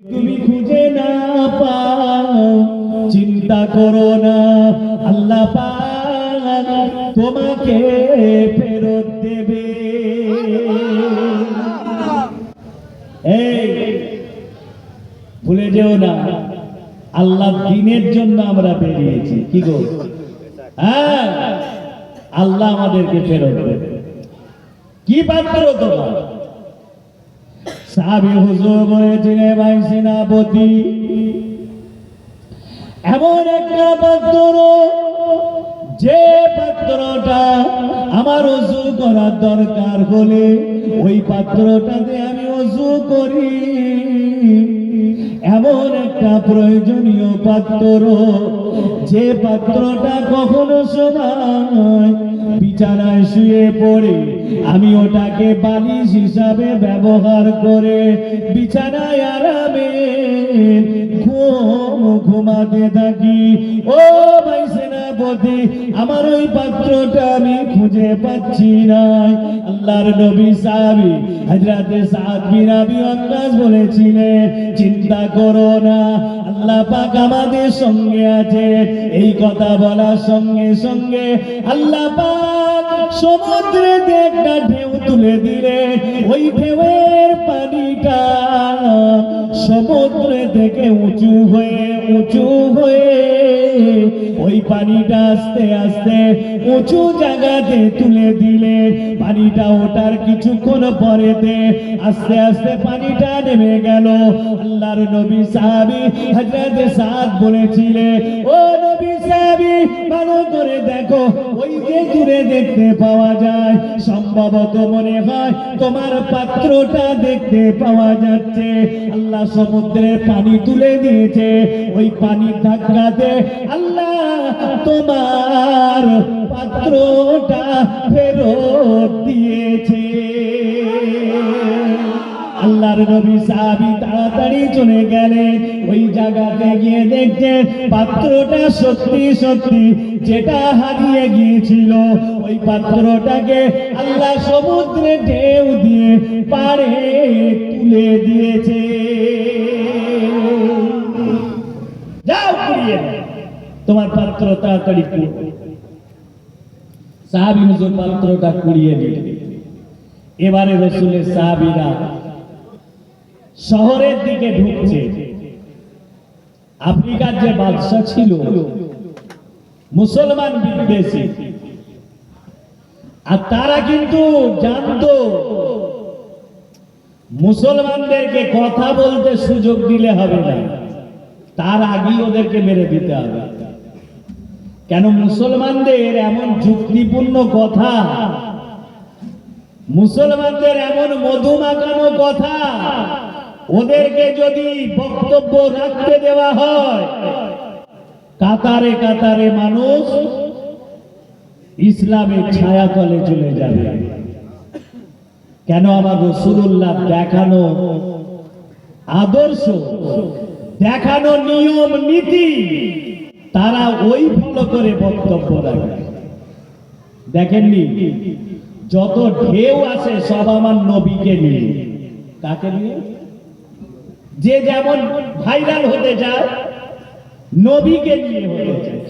তুমি খুঁজে না পাও চিন্তা করো না, আল্লাহ পাক তোমাকে ফেরত দেবে। এই ভুলে যেও না, আল্লাহ দ্বীনের জন্য আমরা বেরিয়েছি। কি গো, হ্যাঁ, আল্লাহ আমাদেরকে ফেরত দেবে। কি পাত্র তোমার? সাহাবী হুজুর বলেছিলেন, ভাই সেনাপতি, এমন একটা পাত্র যে পাত্রটা আমার ওযু করার দরকার হলে ওই পাত্রটাতে আমি ওযু করি। এমন একটা প্রয়োজনীয় পাত্র যে পাত্রটা কখনো সময় বিছানায় শুয়ে পড়ে আমি ওটাকে বালিশ হিসাবে ব্যবহার করে বিছানায় আরামে ঘুমাতে থাকি। ও ভাই সেনাপতি, আমার ওই পাত্রটা আমি খুঁজে পাচ্ছি না। আল্লাহর নবী সাহাবী হযরতে সাদ বিন আবি ওয়াক্কাস বলেছিলেন, চিন্তা করো না, আল্লাহ পাক আমাদের সঙ্গে আছে। এই কথা বলার সঙ্গে সঙ্গে আল্লাহ পাক সমুদ্রে একটা ঢেউ তুলে দিলেন। ওই ঢেউয়ের পানিটা সমুদ্র থেকে উঁচু হয়ে ওই পানিটা আস্তে আস্তে উঁচু জায়গাতে তুলে দিলেন। পানিটা ওঠার কিছুক্ষণ পরেতে আস্তে আস্তে পানিটা নেমে গেল। আল্লাহর নবী সাহাবী হযরতে সাদ বলেছিলেন, ও নবী সাহাবী, ভালো করে দেখো, ওই যে দূরে দেখতে পাওয়া যায়, সম্ভবত মনে হয় তোমার পাত্রটা দেখতে পাওয়া যাচ্ছে। আল্লাহ সমুদ্রের পানি তুলে দিয়েছে। ওই পানির ধাক্কাতে আল্লাহ তোমার পাত্রটা ফেরত দিয়েছে। আল্লাহর নবী সাহাবী তাড়াতাড়ি চলে গেলেন। ওই জায়গাতে গিয়ে দেখছেন পাত্রটা সত্যি সত্যি যেটা হারিয়ে গিয়েছিল ওই পাত্রটাকে আল্লাহ সমুদ্রে ঢেউ দিয়ে পাড়ে তুলে দিয়েছে। যাও কুড়িয়ে তোমার পাত্র তাড়াতাড়ি কুড়িয়ে। সাহাবী হুজুর পাত্রটা কুড়িয়ে নিলেন। এবারে রাসূলের সাহাবীরা শহরের দিকে ঢুকছে। আফ্রিকার যে বাদশা ছিল মুসলমান বিদ্বেষী, আর তারা কিন্তু জানতো মুসলমানদেরকে কথা বলতে সুযোগ দিলে হবে না, তার আগেই ওদেরকে মেরে দিতে হবে। কেন? মুসলমানদের এমন যুক্তিপূর্ণ কথা, মুসলমানদের এমন মধু মাখানো কথা, ওদেরকে যদি বক্তব্য রাখতে দেওয়া হয়, কাতারে কাতারে মানুষ ইসলামের ছায়াতলে চলে যাবে। কেন? আমার রাসূলুল্লাহ দেখানো আদর্শ, দেখানো নিয়ম নীতি তারা ওই ফলো করে বক্তব্য রাখে। দেখেননি, যত ঢেউ আসে সব আমার নবীকে নিয়ে। কাকে নিয়ে? যে যেমন ভাইরাল হতে যায় নবীকে নিয়ে হতে যায়।